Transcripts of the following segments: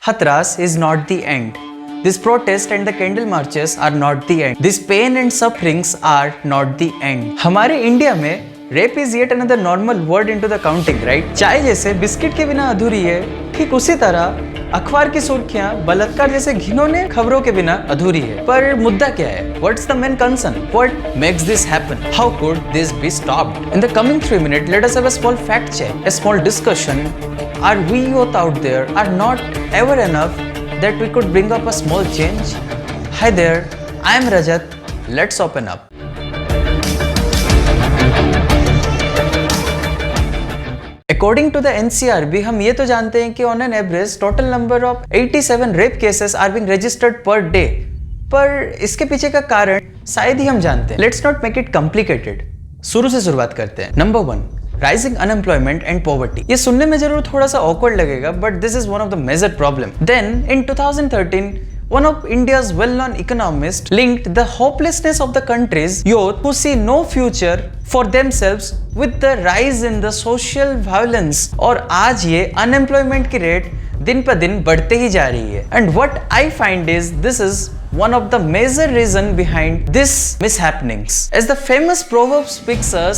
Hathras is not the end. This protest and the candle marches are not the end. This pain and sufferings are not the end. हमारे India में rape is yet another normal word into the counting, right? चाय जैसे biscuit के बिना अधूरी है, ठीक उसी तरह अखबार की सुर्खियां बलात्कार जैसे घिनौने खबरों के बिना अधूरी है। पर मुद्दा क्या है? What's the main concern? What makes this happen? How could this be stopped? In the coming 3 minutes, let us have a small fact check, a small discussion. Are we youth out there are not ever enough that we could bring up a small change? Hi there, I am Rajat. Let's open up. According to the NCRB, हम ये तो जानते हैं कि on an average total number of 87 rape cases are being registered per day. पर इसके पीछे का कारण शायद ही हम जानते हैं. Let's not make it complicated. शुरू से शुरुआत करते हैं. Number 1, rising unemployment and poverty. ये सुनने में जरूर थोड़ा सा awkward लगेगा, but this is one of the major problem. Then in 2013, one of India's well-known economists linked the hopelessness of the country's youth who see no future for themselves with the rise in the social violence. और आज ये unemployment की rate दिन पर दिन बढ़ते ही जा रही है. And what I find is this is one of the major reason behind this mishappenings. As the famous proverb speaks us,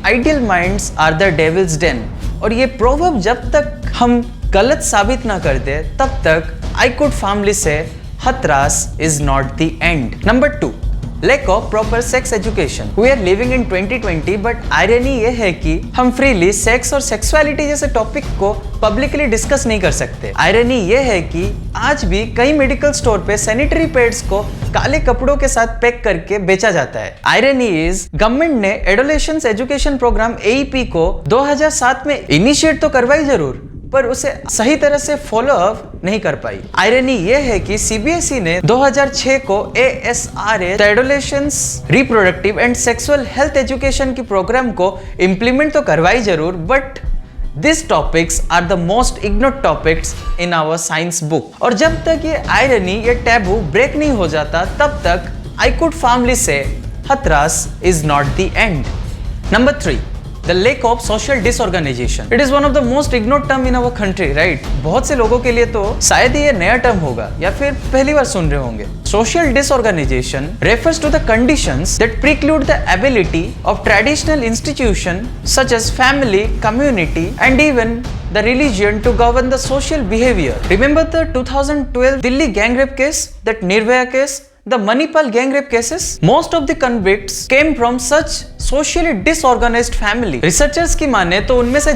ideal minds are the devil's den. और ये proverb जब तक हम गलत साबित ना कर दे तब तक I could firmly say Hathras is not the end. Number 2, lack of proper sex education. We are living in 2020, but irony ये है कि हम freely sex और sexuality जैसे टॉपिक को पब्लिकली डिस्कस नहीं कर सकते. आयरनी ये है कि आज भी कई मेडिकल स्टोर पे सैनिटरी पैड्स को काले कपड़ों के साथ पैक करके बेचा जाता है. आयरनी इज गवर्नमेंट ने एडोलेशंस एजुकेशन प्रोग्राम AEP को 2007 में इनिशिएट तो करवाई जरूर, पर उसे सही तरह से फॉलो अप नहीं कर पाई. आयरनी ये है कि CBSE ने 2006 को ASRA adolescence reproductive and sexual health education की प्रोग्राम को इम्प्लीमेंट तो करवाई जरूर, but These topics are the most ignored topics in our science book. और जब तक ये आयरनी ये टैबू ब्रेक नहीं हो जाता तब तक I could firmly say Hathras is not the end. Number 3, the lack of social disorganization. It is one of the most ignored term in our country, right? बहुत से लोगों के लिए तो शायद ये नया टर्म होगा या फिर पहली बार सुन रहे होंगे. Social disorganization refers to the conditions that preclude the ability of traditional institutions such as family, community, and even the religion to govern the social behavior. Remember the 2012 Delhi gang rape case, that Nirbhaya case? The Manipal gang rape cases? Most of the convicts came from such socially disorganized family. Researchers की माने तो उनमें से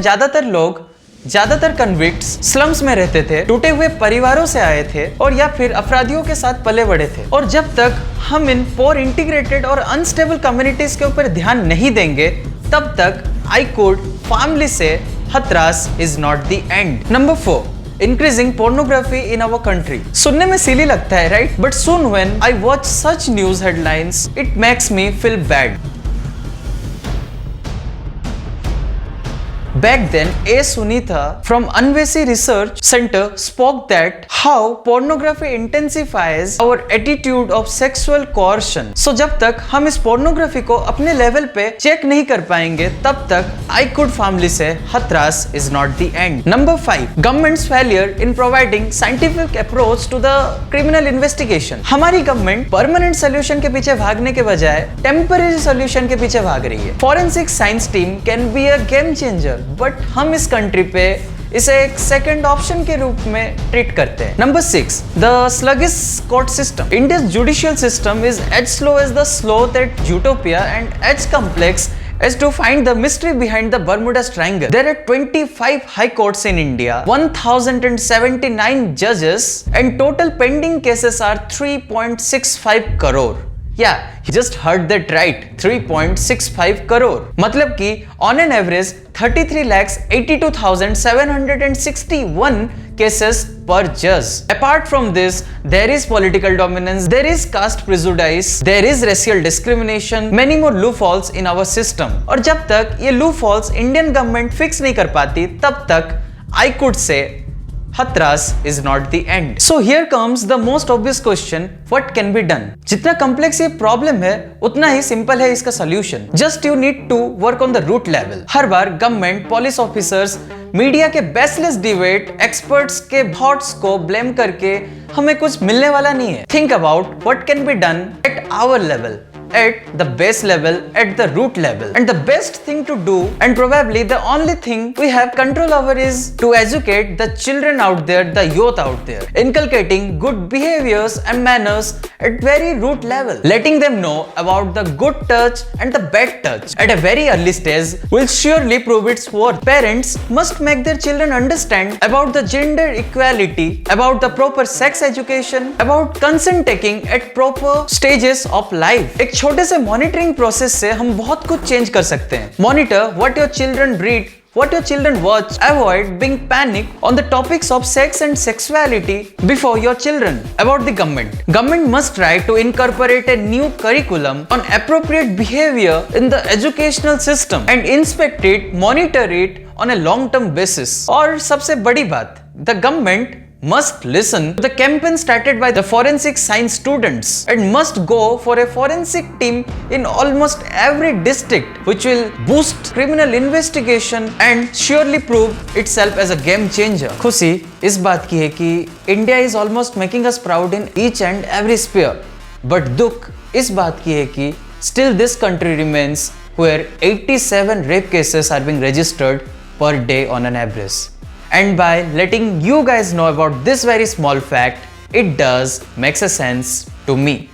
ज्यादातर convicts slums में रहते थे, टूटे हुए परिवारों से आए थे और या फिर अपराधियों के साथ पले बढ़े थे. और जब तक हम इन पोर इंटीग्रेटेड और अनस्टेबल कम्युनिटीज के ऊपर ध्यान नहीं देंगे तब तक I could firmly say Hathras is not the end. Number 4, increasing pornography in our country. सुनने में सिली लगता है, right? But soon when I watch such news headlines, it makes me feel bad. Back then, A. Sunitha from Anvesi Research Center spoke that how pornography intensifies our attitude of sexual coercion. So जब तक हम इस pornography को अपने level पे check नहीं कर पाएंगे तब तक I could firmly say Hathras is not the end. Number 5, government's failure in providing scientific approach to the criminal investigation. हमारी गवर्नमेंट परमानेंट सोल्यूशन के पीछे भागने के बजाय टेम्पररी सोल्यूशन के पीछे भाग रही है. Forensic science team can be a game changer, but हम इस कंट्री पे इसे एक सेकंड ऑप्शन के रूप में ट्रीट करते हैं. Number 6, the sluggish court system. Indian judicial system is as slow as the sloth at utopia and as complex as to find the mystery behind the Bermuda Triangle. There are 25 high courts in India, 1079 judges, and total pending cases are 3.65 crore. Yeah, you just heard that right, 3.65 crore. मतलब कि on an average 33,82,761 cases per judge. Apart from this, there is political dominance, there is caste prejudice, there is racial discrimination, many more loopholes in our system. और जब तक ये loopholes Indian government fix नहीं कर पाती तब तक I could say Hathras is not the end. So here comes the most obvious question, what can be done? जितना complex ये problem है उतना ही simple है इसका solution. Just you need to work on the root level. हर बार government, police officers, media के baseless debate, experts के थॉट्स को ब्लेम करके हमें कुछ मिलने वाला नहीं है। Think about what can be done at our level, at the base level, at the root level. And the best thing to do, and probably the only thing we have control over, is to educate the children out there, the youth out there, inculcating good behaviors and manners at very root level, letting them know about the good touch and the bad touch at a very early stage will surely prove its worth. Parents must make their children understand about the gender equality, about the proper sex education, about consent taking at proper stages of life. एक छोटे से monitoring process से हम बहुत कुछ change कर सकते हैं। Monitor what your children read, what your children watch, avoid being panicked on the topics of sex and sexuality before your children. About the government must try to incorporate a new curriculum on appropriate behavior in the educational system and inspect it, monitor it on a long term basis. और सबसे बड़ी बात, the government must listen to the campaign started by the forensic science students and must go for a forensic team in almost every district, which will boost criminal investigation and surely prove itself as a game changer. खुशी इस बात की है कि India is almost making us proud in each and every sphere, but दुख इस बात की है कि still this country remains where 87 rape cases are being registered per day on an average. And by letting you guys know about this very small fact, it does makes a sense to me.